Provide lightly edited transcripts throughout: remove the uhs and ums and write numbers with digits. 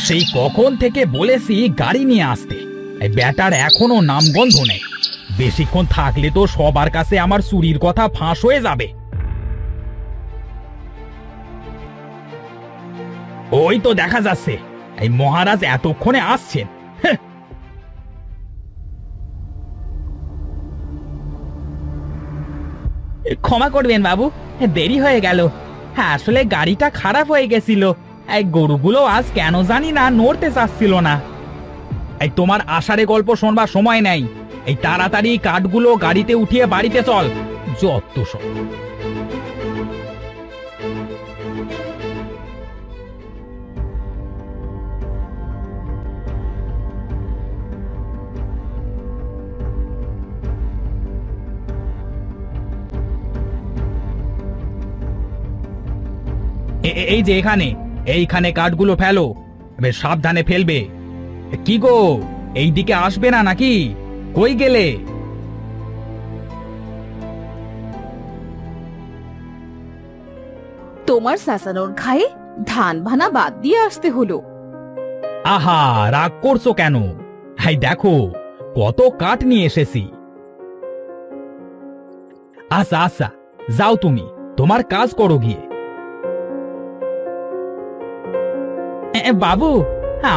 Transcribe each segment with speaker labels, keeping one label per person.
Speaker 1: সেই কখন থেকে বলেছি গাড়ি নিয়ে আসতে, এই ব্যাটার এখনো নামগন্ধ নেই। বেশিক্ষণ থাকলে তো সবার কাছে আমার চুরির কথা ফাঁস হয়ে যাবে। ওই তো দেখা যাচ্ছে, এই মহারাজ এতক্ষণে আসছেন। হ্যাঁ। ক্ষমা করবেন বাবু, দেরি হয়ে গেল। হ্যাঁ, আসলে গাড়িটা খারাপ হয়ে গেছিল। এই গরুগুলো আজ কেন জানি না নড়তে চাচ্ছিল না। এই তোমার আষাঢ়ে গল্প শোনবার সময় নেই। এই তাড়াতাড়ি কাঠগুলো গাড়িতে উঠিয়ে বাড়িতে চল। যত সব। এই যে এখানে, এইখানে কাঠগুলো ফেলো। বেশ সাবধানে ফেলবে। কি গো, এই দিকে আসবে না নাকি? কই গেলে?
Speaker 2: তোমার শাসানোর ঘায়ে ধান ভানা বাদ দিয়ে আসতে হলো।
Speaker 1: আহা, রাগ করছো কেন? হাই দেখো, কত কাঠ নিয়ে এসেছি। আচ্ছা আচ্ছা, যাও তুমি তোমার কাজ করো গিয়ে। বাবু,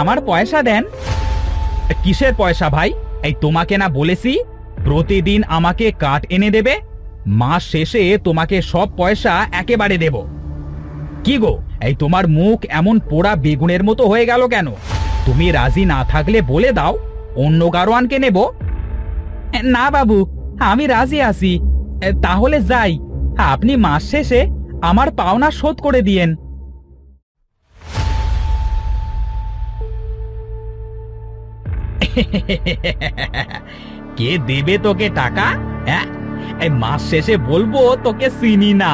Speaker 1: আমার পয়সা দেন। কিসের পয়সা ভাই? এই তোমাকে না বলেছি প্রতিদিন আমাকে কাঠ এনে দেবে? মাস শেষে তোমাকে সব পয়সা একেবারে দেব। কি গো, এই তোমার মুখ এমন পোড়া বেগুনের মতো হয়ে গেল কেন? তুমি রাজি না থাকলে বলে দাও, অন্য গারোয়ানকে নেব। না বাবু, আমি রাজি আছি। তাহলে যাই, আপনি মাস শেষে আমার পাওনা শোধ করে দিয়েন। কে দেবে তোকে টাকা? হ্যাঁ, এই মাস শেষে বলবো তোকে চিনি না।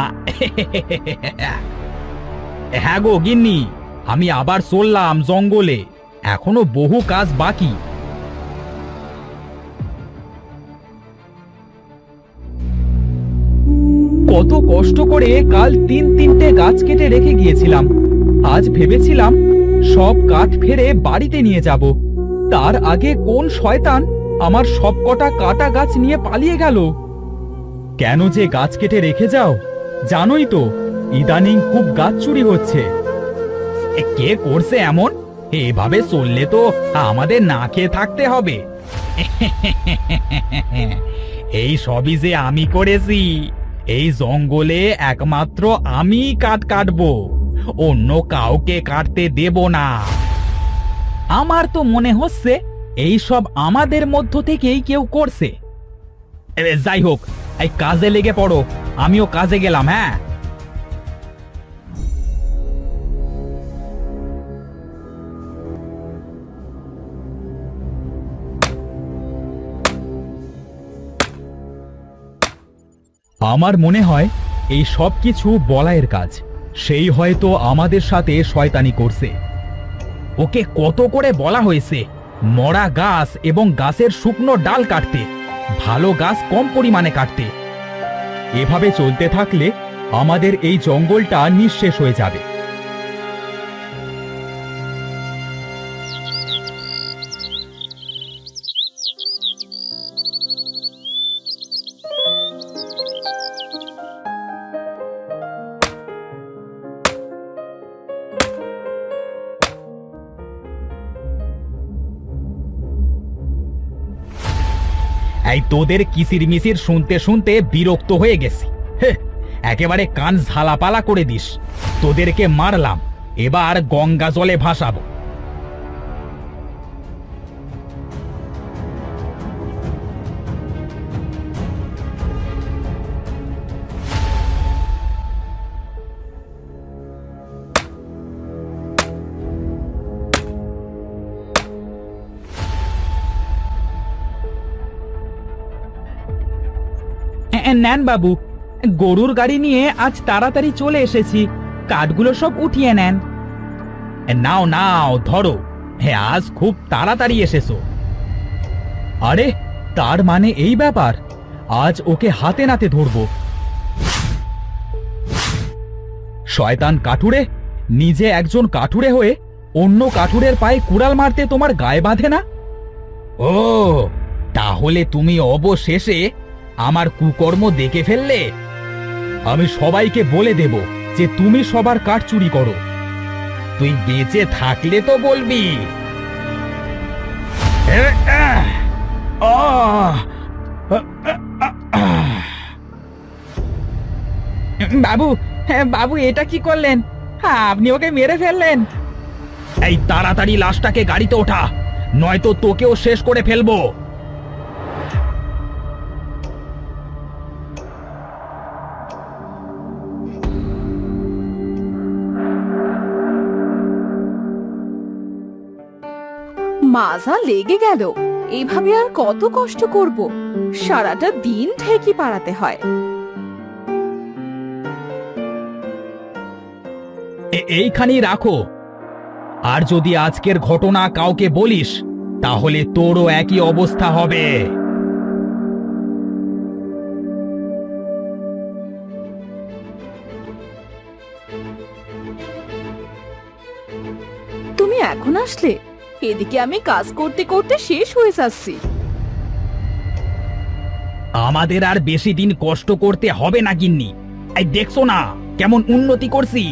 Speaker 1: হ্যাঁ গো গিন্নি, আমি আবার চললাম জঙ্গলে, এখনো বহু কাজ বাকি। কত কষ্ট করে কাল তিনটে গাছ কেটে রেখে গিয়েছিলাম। আজ ভেবেছিলাম সব কাঠ ফেরে বাড়িতে নিয়ে যাব। তার আগে কোন শয়তান আমার সবকটা কাটা গাছ নিয়ে পালিয়ে গেল। কেন যে গাছ কেটে রেখে যাও? জানোই তো ইদানিং খুব গাছ চুরি হচ্ছে। কে করছে এমন? এভাবে চললে তো আমাদের না খেয়ে থাকতে হবে। এই সবই যে আমি করেছি। এই জঙ্গলে একমাত্র আমি কাঠ কাটবো, অন্য কাউকে কাটতে দেব না। আমার তো মনে হচ্ছে এই সব আমাদের মধ্য থেকেই কেউ করছে। যাই হোক, এই কাজে লেগে পড়ো, আমিও কাজে গেলাম। হ্যাঁ, আমার মনে হয় এই সব কিছু বলাইয়ের কাজ। সেই হয়তো আমাদের সাথে শয়তানি করছে। ওকে কত করে বলা হয়েছে মরা গাছ এবং গাছের শুকনো ডাল কাটতে, ভালো গাছ কম পরিমাণে কাটতে। এভাবে চলতে থাকলে আমাদের এই জঙ্গলটা নিঃশেষ হয়ে যাবে। এই তোদের কিসির মিসির শুনতে শুনতে বিরক্ত হয়ে গেছি। একেবারে কান ঝালাপালা করে দিস। তোদেরকে মারলাম, এবার গঙ্গা জলে ভাসাবো। নেন বাবু, গরুর গাড়ি নিয়ে আজ তাড়াতাড়ি চলে এসেছি। কাঠগুলো সব উঠিয়ে নেন। নাও নাও, ধরো। হ্যাঁ, আজ খুব তাড়াতাড়ি এসেছো। আরে, তার মানে এই ব্যাপার? আজ ওকে হাতে নাতে ধরবো। শয়তান কাঠুরে, নিজে একজন কাঠুরে হয়ে অন্য কাঠুরের পায়ে কুড়াল মারতে তোমার গায়ে বাঁধে না? ও, তাহলে তুমি অবশেষে আমার কুকর্ম দেখে ফেললে। আমি সবাইকে বলে দেব যে তুমি সবার কাঠ চুরি করো। তুই বেঁচে থাকলে তো বলবি। বাবু, বাবু এটা কি করলেন? আপনি ওকে মেরে ফেললেন। এই তাড়াতাড়ি লাশটাকে গাড়িতে ওঠা, নয়তো তোকেও শেষ করে ফেলবো।
Speaker 2: মাজা লেগে গেল। এইভাবে আর কত কষ্ট করব? সারাটা দিন ঠেকি পাড়াতে হয়।
Speaker 1: এইখানেই রাখো। আর যদি আজকের ঘটনা কাউকে বলিস তাহলে তোরও একই অবস্থা হবে।
Speaker 2: তুমি এখন আসলে? এদিকে আমি কাজ করতে করতে শেষ হয়ে যাচ্ছি।
Speaker 1: আমাদের আর বেশি দিন কষ্ট করতে হবে না গিন্নি। এই দেখছো না কেমন উন্নতি করছি।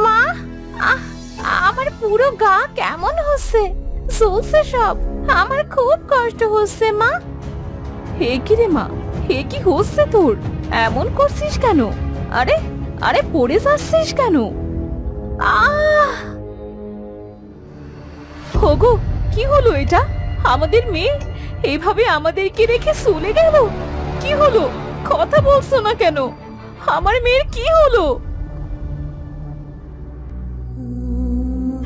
Speaker 2: মা, আমার পুরো গা কেমন হচ্ছে, জ্বলছে সব। আমার খুব কষ্ট হচ্ছে মা। হে কি রে মা, হে কি হচ্ছে তোর? এমন করছিস কেন? আরে আরে পড়ে যাচ্ছিস কেন? হোগো, কি হলো এটা? আমাদের মেয়ে এইভাবে আমাদেরকে রেখে চলে গেল। কি হলো? কথা বলছো না কেন? আমার মেয়ের কি হলো?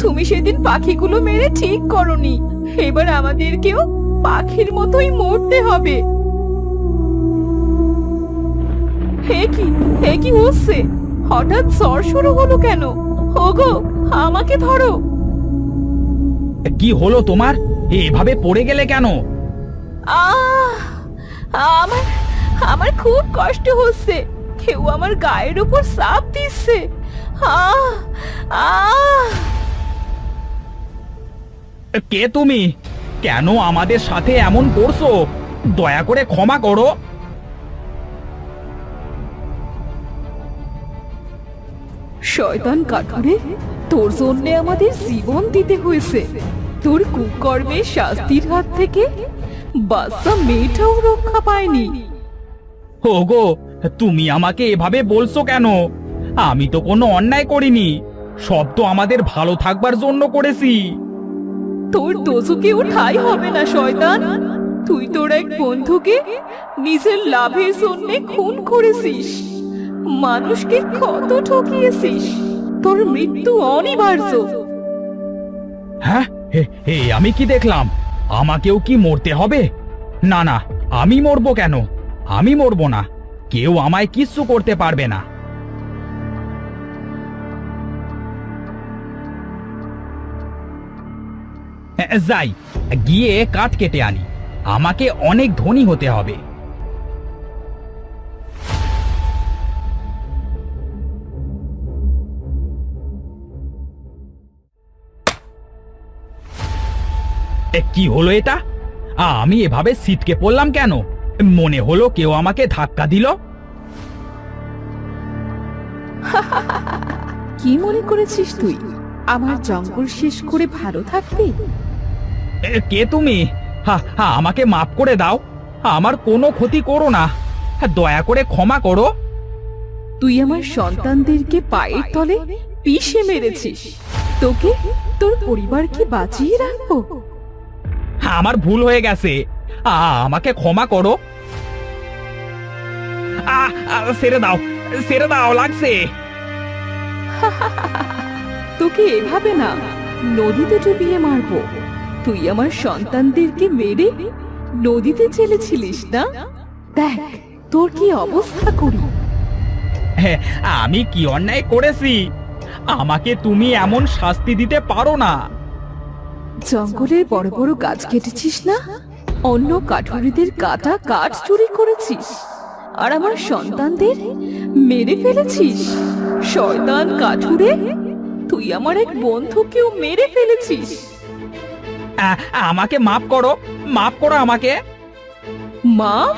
Speaker 2: তুমি সেদিন পাখিগুলো মেরে ঠিক করনি। এবার আমাদেরকেও পাখির মতোই মরতে হবে। হে কি হচ্ছে? হঠাৎ জ্বর শুরু হলো কেন? ওগো, আমাকে ধরো।
Speaker 1: কি হলো তোমার? এভাবে পড়ে গেলে কেন?
Speaker 2: আহ, আমার আমার খুব কষ্ট হচ্ছে। কেউ আমার গায়ের উপর চাপ দিচ্ছে। আহ আহ
Speaker 1: কে তুমি? কেন আমাদের সাথে এমন করছো? দয়া করে ক্ষমা করো।
Speaker 2: শয়তান কাঠুরে, তোর জন্য আমাদের জীবন দিতে হয়েছে। তোর কুকর্মের শাস্তির হাত থেকে বাচ্চা মেয়েটাও রক্ষা পায়নি।
Speaker 1: ওগো, তুমি আমাকে এভাবে বলছো কেন? আমি তো কোনো অন্যায় করিনি। সব তো আমাদের ভালো থাকবার জন্য করেছি।
Speaker 2: তোর দোষকেও ঠাঁই হবে না শয়তান। তুই তোর এক বন্ধুকে নিজের লাভের জন্য খুন করেছিস। মানুষকে কত ঠকিয়েছিস। তোর মৃত্যু অনিবার্য।
Speaker 1: হ্যাঁ, আমি কি দেখলাম? আমাকেও কি মরতে হবে? না না, আমি মরবো কেন? আমি মরবো না। কেউ আমায় কিচ্ছু করতে পারবে না। যাই, গিয়ে কাঠ কেটে আনি। আমাকে অনেক ধনী হতে হবে। কি হলো এটা? আমি এভাবে ছিটকে পড়লাম কেন? মনে হলো কেউ আমাকে ধাক্কা দিল।
Speaker 2: কি মনে করেছিস তুই আমার জঙ্গল শেষ করে ভালো থাকবি?
Speaker 1: কে তুমি? আমাকে মাফ করে দাও। আমার কোনো ক্ষতি করো না। দয়া করে ক্ষমা করো।
Speaker 2: তুই আমার সন্তানদেরকে পায়ের তলে পিষে মেরেছিস। তোকে, তোর পরিবারকে বাঁচিয়ে রাখবো।
Speaker 1: আমার ভুল হয়ে গেছে। আমাকে ক্ষমা করো। ছেড়ে দাও, ছেড়ে দাও, লাগছে।
Speaker 2: তোকে এভাবে না, নদীতে ডুবিয়ে মারবো। তুই আমার সন্তানদেরকে মেরে নদীতে চেলেছিলিস না? দেখ তোর কি অবস্থা করি।
Speaker 1: হ্যাঁ, আমি কি অন্যায় করেছি? আমাকে তুমি এমন শাস্তি দিতে পারো না।
Speaker 2: জঙ্গলের বড় বড় গাছ কেটেছিস না? অন্য কাঠুরিদের কাটা কাঠ চুরি করেছিস। আর আমার সন্তানদের মেরে ফেলেছিস? শয়তান কাঠুরে, তুই আমার এক বন্ধুকেও মেরে ফেলেছিস।
Speaker 1: আমাকে মাফ করো, মাফ করো আমাকে।
Speaker 2: মাফ?